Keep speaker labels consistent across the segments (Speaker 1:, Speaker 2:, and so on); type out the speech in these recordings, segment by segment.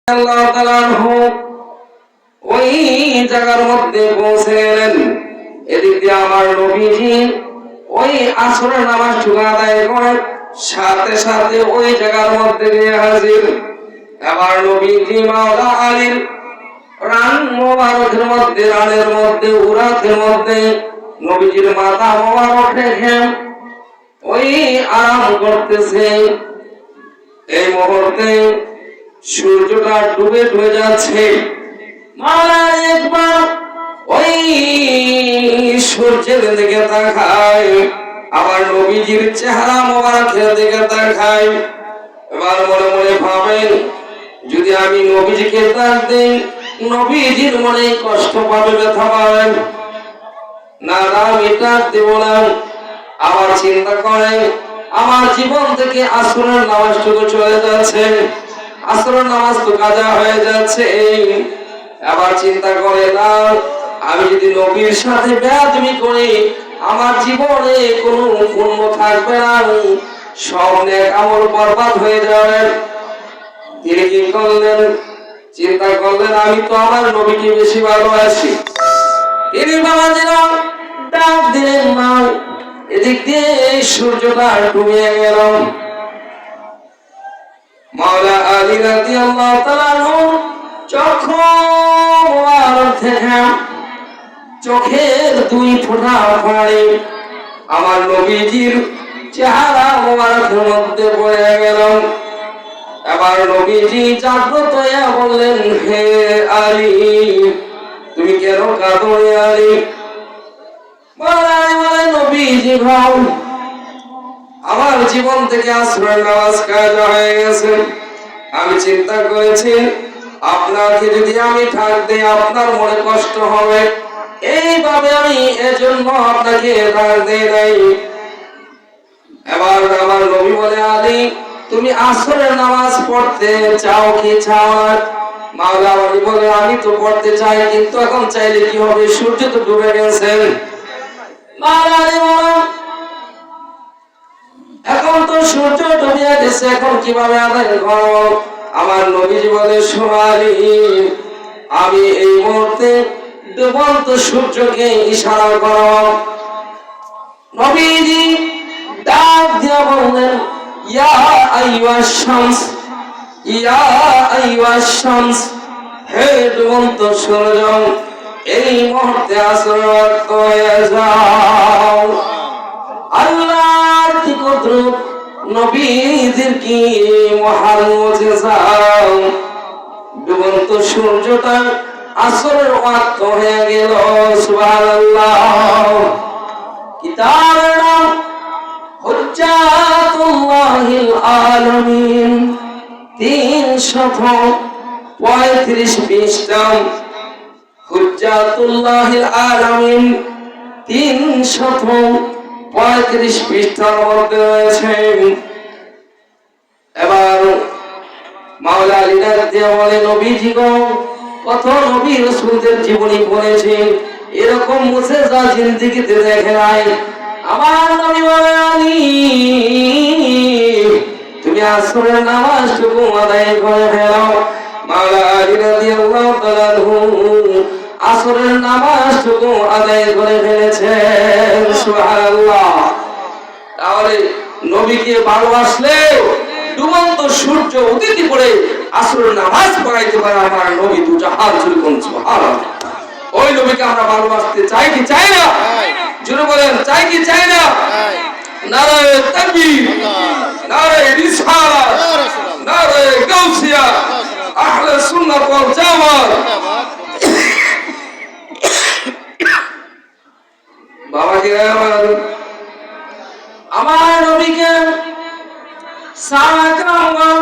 Speaker 1: আল্লাহ তাআলা ওই জায়গার মধ্যে পৌঁছে গেলেন। এদিক দিয়ে আমার নবীজি ওই আসরের নামাজ আদায় করে সাথে সাথে ওই জায়গার মধ্যে গিয়ে হাজির। আমার নবীজি মাওলা আলীর রান মোবারকের মধ্যে, রানের মধ্যে, উরাতের মধ্যে নবীজির মাথা মোবারক রেখে ওই আরাম করতেছে। এই মুহূর্তে সূর্যটা ডুবে ডুবে যাচ্ছে। মাওলা একবার ওই সূর্যের দিকে তাকায়, আবার নবীজির চেহারা মোবারকের দিকে তাকায়। এবার মনে মনে ভাবেন, যদি আমি নবীজিকে ডাক দেই নবীজির মনে কষ্ট পাবে, ব্যথা পাবেন না, আমি ডাক দেব না। আবার চিন্তা করেন, আমার জীবন থেকে আসরের নামাজটুকু চলে যাচ্ছে, আসরের নামাজ তো কাজা হয়ে যাচ্ছে। আবার চিন্তা করে, না আমি যদি নবীর সাথে বেয়াদবি করি আমার জীবনে কোনো পুণ্য থাকবে না, সব নেক আমল বরবাদ হয়ে যাবে। তিনি কি করলেন? চিন্তা করলেন, আমি তো আমার নবীকে বেশি ভালোবাসি। তিনি বাবাজিরা ডাক দিলেন না। এদিক দিয়ে সূর্যটা ডুবে গেল। মাওলা আলী রাদিয়াল্লাহু তাআলা চক্ষু মোবারক থেকে চোখের দুই ফোঁটা পানি আমার নবীজির চেহারা মোবারকের মধ্যে পড়ে গেল। এবার নবীজি জাগ্রত হয়ে বললেন, হে আলী, তুমি কেন কাঁদো আলী? নবীজি ভাও, আমার জীবন থেকে আসরের নামাজ কাজা হয়ে গেছে। আমি চিন্তা করেছি আপনাকে যদি আমি ডাক দেই আপনার মনে কষ্ট হবে, এইভাবে আমি এজন্য আপনাকে ডাক দেই নাই। এবার আমার নবী বলে, আলী তুমি আসরের নামাজ পড়তে চাও কি চাও না? মাওলা আলী বলে, আমি তো পড়তে চাই, কিন্তু এখন চাইলে কি হবে, সূর্য তো ডুবে গেছে। মাওলা আলী বলে, এখন তো সূর্য ডুবে গেছে, এখন কিভাবে আদায় করব? আমার নবীজি বলে, সোনালি আমি এই মুহূর্তে ডুবন্ত সূর্যকে ইশারা করব। নবীজি ডাক দিয়ে বললেন, ইয়া আইয়ুহাশ শামস, ইয়া আইয়ুহাশ শামস, হে ডুবন্ত সূর্য, এই মুহূর্তে আসরের ওয়াক্ত হয়ে যাও। আল্লাহর কি কুদরত, নবীজির কি মহান মুজিজা। ডুবন্ত সূর্যটা আসরের ওয়াক্ত হয়ে গেল। সুবহানাল্লাহ। কিতাবের নাম হুজ্জাতুল্লাহিল আলামিন, 335 পৃষ্ঠা। হুজ্জাতুল্লাহিল আলামিন 335 পৃষ্ঠার মধ্যে রয়েছে। এবার মাওলা আলী রাদিয়াল্লাহু আনহু বলে, নবীজি গো, কত নবী রাসূলদের জীবনী পড়েছে, এরকম মুজিজা জিন্দেগিতে দেখে নাই। আমার নবী বলে, আলী তুমি আসরের নামাজটুকু আদায় করে ফেলো। মাওলা আলী রাদিয়াল্লাহু তাআলা আসরের নামাজটুকু আদায় করে ফেলেছেন। সুবহানাল্লাহ। তাহলে নবীকে ভালোবাসলে ডুবন্ত সূর্য উদিত করে আসরের নামাজ পড়াইতে পারে আমার নবী, দু জাহান জুড়ে কোন সুবহানাল্লাহ। ওই নবীকে আমরা ভালোবাসতে চাই কি চাই না? জোরে বলেন, চাই কি চাই না? নারায়ে তাকবীর, নারায়ে রিসালাত, নারায়ে গাউসিয়া, আহলে সুন্নাত ওয়াল জামাত। বাবাজি আমার নবীকে সাহাবাগণ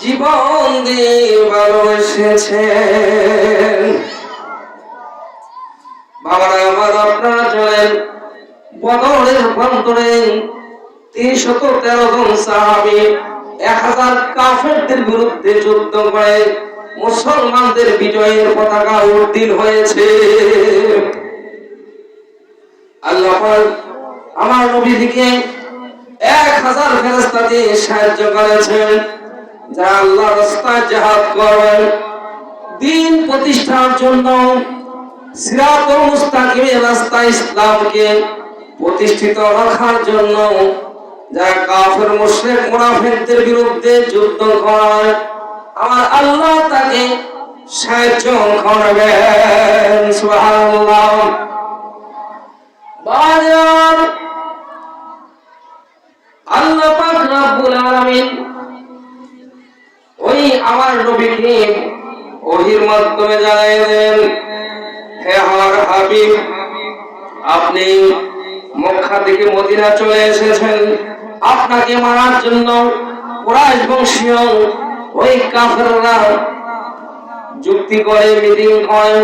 Speaker 1: জীবন দিয়ে ভালোবেসেছেন। বাবারা আমার, আপনারা চলেন বদরের প্রান্তরে 313 জন সাহাবী 1000 কাফেরদের বিরুদ্ধে যুদ্ধ করে মুসলমানদের বিজয়ের পতাকা উত্তোলন হয়েছে। আল্লাহ পাক আমার নবীকে 1000 ফেরেশতা দিয়ে সাহায্য করেছেন। যারা আল্লাহর রাস্তায় জিহাদ করবেন, দ্বীন প্রতিষ্ঠার জন্য, সিরাতুল মুস্তাকিমের রাস্তায় ইসলামকে প্রতিষ্ঠিত রাখার জন্য, যারা কাফের মুশরিক মুনাফিকদের বিরুদ্ধে যুদ্ধ করে, আমার আল্লাহ তাকে সাহায্য করবেন। সুবহানাল্লাহ। বাজার আল্লাহ পাক রব্বুল আলামিন ওই আমার নবীকে ওহীর মাধ্যমে জানায় দেন, হে আমার হাবিব, আপনি মক্কা থেকে মদিনা চলে এসেছেন, আপনাকে মারার জন্য কুরাইশ বংশীয় ওই কাফেররা যুক্তি করে, মিটিং করে,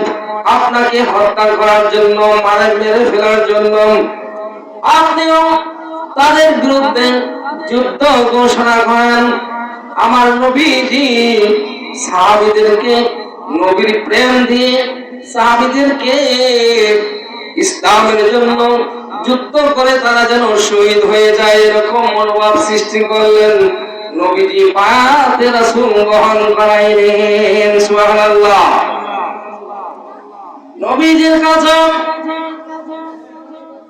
Speaker 1: আপনাকে হত্যা করার জন্য, মেরে ফেলার জন্য। আপনিও তাদের বিরুদ্ধে যুদ্ধ ঘোষণা করেন। আমার নবীজি সাহাবীদেরকে নবীর প্রেম দিয়ে সাহাবীদেরকে ইসলামের জন্য যুদ্ধ করে তারা যেন শহীদ হয়ে যায়, এরকম মনোভাব সৃষ্টি করলেন। নবীজি পায়াতে রাসূল গ্রহণ করাইলেন। সুবহানাল্লাহ। নবীজির কাছে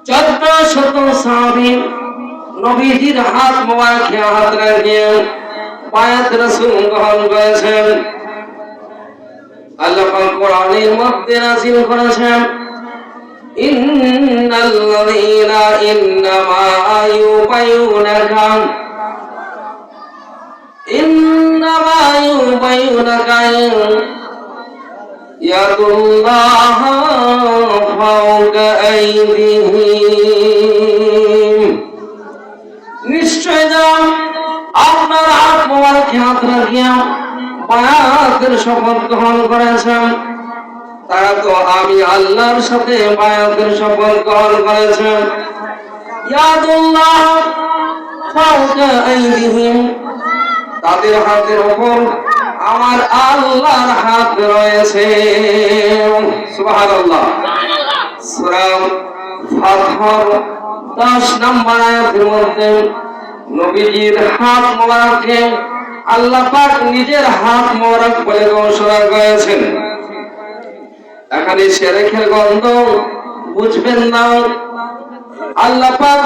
Speaker 1: 1400 সাহাবী নবীজির হাত মোবারকে হাত রেখে পায়াতে রাসূল গ্রহণ করেছেন। আল্লাহ পাক কোরআনের মধ্যে নাযিল করেছেন, ইন্নাল্লাযীনা ইন্নামা ইউবাইয়ুনাকা ইয়াদুল্লাহ ফাওকা আইদিহিম। নিশ্চয় যারা আপনার হাত মোবারকে হাত রাখিয়া বায়াতের শপথ গ্রহণ করেছেন, তারা তো আমি আল্লাহর সাথে বায়াতের শপথ গ্রহণ করেছেন। ইয়াদুল্লাহ ফাওকা আইদিহিম, তাদের হাতের উপর আমার আল্লাহর হাত রয়েছে। সুবহানাল্লাহ। সূরা ফাতহার 10 নম্বর আয়াতের মধ্যে নবীজির হাত মোবারককে আল্লাহ পাক নিজের হাত মোবারক বলে ঘোষণা করেছেন। এখানে শিরকের গন্ধ বুঝবেন না। আল্লাহ পাক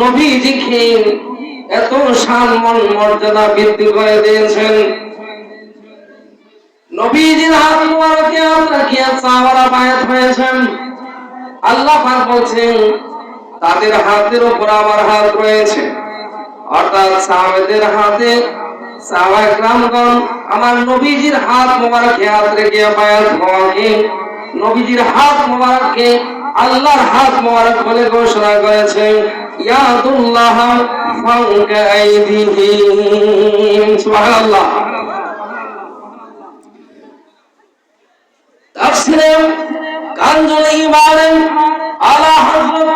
Speaker 1: নবীজিকে এত সম্মান মর্যাদা বৃদ্ধি করে দিয়েছেন। নবীজির হাত মোবারকে হাত রাখিয়া সাহাবারা বায়াত হয়েছেন। আল্লাহ পাক বলছেন, তাদের হাতের উপর আমার হাত রয়েছে, অর্থাৎ সাহাবাদের হাতে সাহাবায়ে কেরামগণ আমার নবীজির হাত মোবারকে হাত রেখে বায়াত হওয়াকে নবীজির হাত মোবারককে আল্লাহর হাত মোবারক বলে ঘোষণা করেছেন। ইয়াদুল্লাহ ফাওকা আইদিহিম। সুবহানাল্লাহ। তাফসীরে কানজুল ঈমান আলা হযরত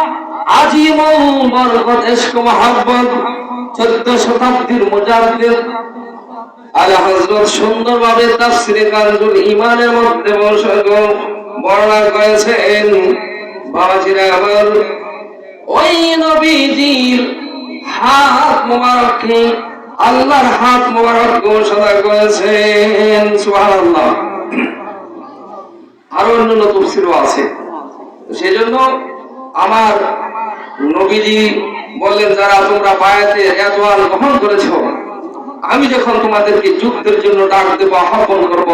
Speaker 1: আজিমুল বরকত ইশক মুহাব্বত 14 শতাব্দীর মুজাদ্দিদ আলা হযরত সুন্দরভাবে তাফসীরে কানজুল ঈমানের মধ্যে বর্ণনা করেছেন। বাবাজিরা আমার, ওই নবীজির হাত মোবারককে আল্লাহর হাত মোবারক ঘোষণা করেছেন। সুবহানাল্লাহ। আরো অন্যান্য তাফসীরও আছে। সেজন্য আমার নবীজি বললেন, যারা তোমরা বায়াতে রিদওয়ান গ্রহণ করেছো, আমি যখন তোমাদেরকে যুদ্ধের জন্য ডাক দেব, আহ্বান করব,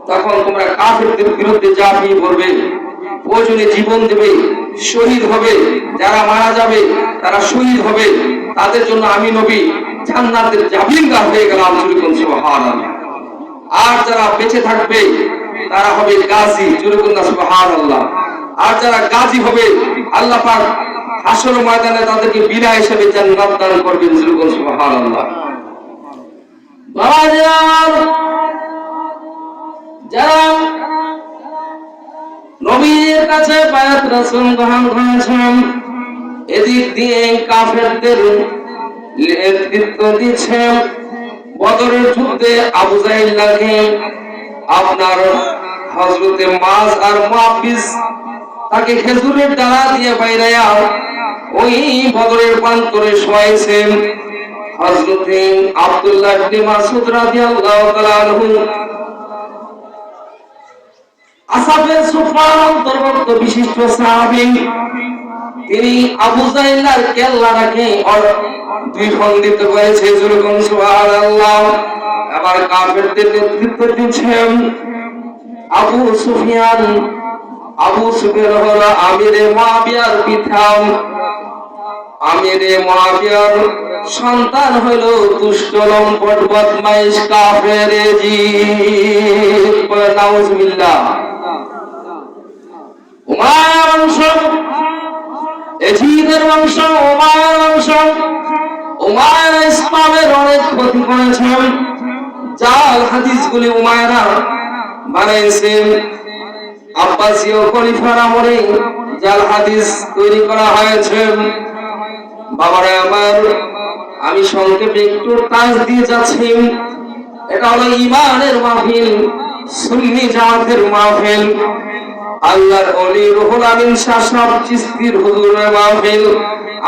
Speaker 1: তখন তোমরা কাফেরদের বিরুদ্ধে ঝাঁপিয়ে পড়বে, প্রয়োজনে জীবন দেবে, শহীদ হবে। যারা মারা যাবে তারা শহীদ হবে, তাদের জন্য আমি নবী জান্নাতের জামিনদার হয়ে গেলাম। সুবহানাল্লাহ। আর যারা বেঁচে থাকবে তারা হবে গাজী। সুবহানাল্লাহ। আর যারা গাজী হবে আল্লাহ পাক হাসর ময়দানে তাদেরকে বিনা হিসেবে জান্নাত দান করবেন। সুবহানাল্লাহ। যারা নবীর কাছে বায়াত রাসূল গ্রহণ করেছেন, এদিক দিয়ে কাফেরদের নেতৃত্ব দিচ্ছেন। বদরের যুদ্ধে আবু জাহেলকে আপনার হযরতে মাজ আর মুআবিস তাকে খেজুরের ডালা দিয়ে বাইরায়া ওই বদরের প্রান্তরে শোয়াইছেন। হযরত আব্দুল্লাহ ইবনে মাসউদ রাদিয়াল্লাহু তাআলা আনহু আসহাবে সুফার অন্তর্ভুক্ত বিশিষ্ট সাহাবী, তিনি আবু জাহলের কেল্লাটাকে দুই খণ্ডিত করেছে, যেরকম সুবহানাল্লাহ। আবার কাফেরদের নেতৃত্ব দিচ্ছেন আবু সুফিয়ান। আবু সুফিয়ান হলো আমিরে মুআবিয়ার পিতা। আমিরে মুআবিয়ার সন্তান হলো দুষ্ট লম্পট বদমাইশ কাফের ইয়াজিদ। নাউজুবিল্লাহ। উমাইয়ার বংশ, ইয়াজিদের বংশ, উমাইয়ার বংশ। উমাইয়া ইসলামের অনেক ক্ষতি করেছেন। জাল হাদিসগুলি উমাইয়া বানাইছেন। আব্বাসীয় খলিফার আমলে জাল হাদিস তৈরি করা হয়েছে। বাবারা আমার, আমি সংক্ষেপে একটু তাজ দিয়ে যাচ্ছি। এটা হলো ঈমানের মাহফিল, সুন্নি জামাতের মাহফিল, আল্লাহর ওলি রুহুল আমিন শাহ সাহেব চিশতির হুজুরের মাহফিল,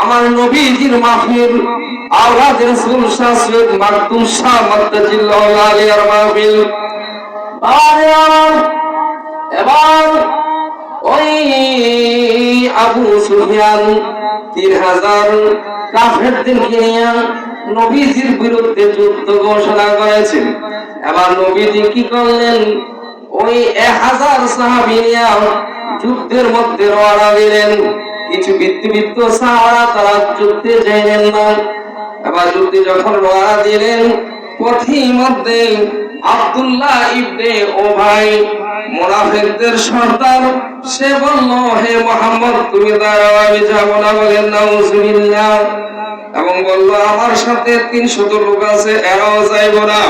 Speaker 1: আমার নবীজির মাহফিল, আওলাদ রাসূল শাহ সৈয়দ মাকতুম শাহ মাদ্দাজিল্লাহু আলাইহির মাহফিল। এবার ওই আবু সুফিয়ান 3000 কাফেরদেরকে নিয়ে নবীজির বিরুদ্ধে যুদ্ধ ঘোষণা করেছেন। এবার নবীজি কি করলেন? ওই 1000 সাহাবী নিয়ে যুদ্ধের মধ্যে রওনা দিলেন। কিছু বিদ্যুৎ সাহারা তারা যুদ্ধে যাইলেন না। এবার যুদ্ধে যখন রওনা দিলেন, পথের মধ্যে আব্দুল্লাহ ইবনে উবাই, মুনাফিকদের সর্দার, সে বলল, হে মুহাম্মদ, তুমি দাঁড়াও, আমি যাব না। বলেন নাউজুবিল্লাহ। এবং বলল, আমার সাথে 300 লোক আছে, এরাও যাইব না।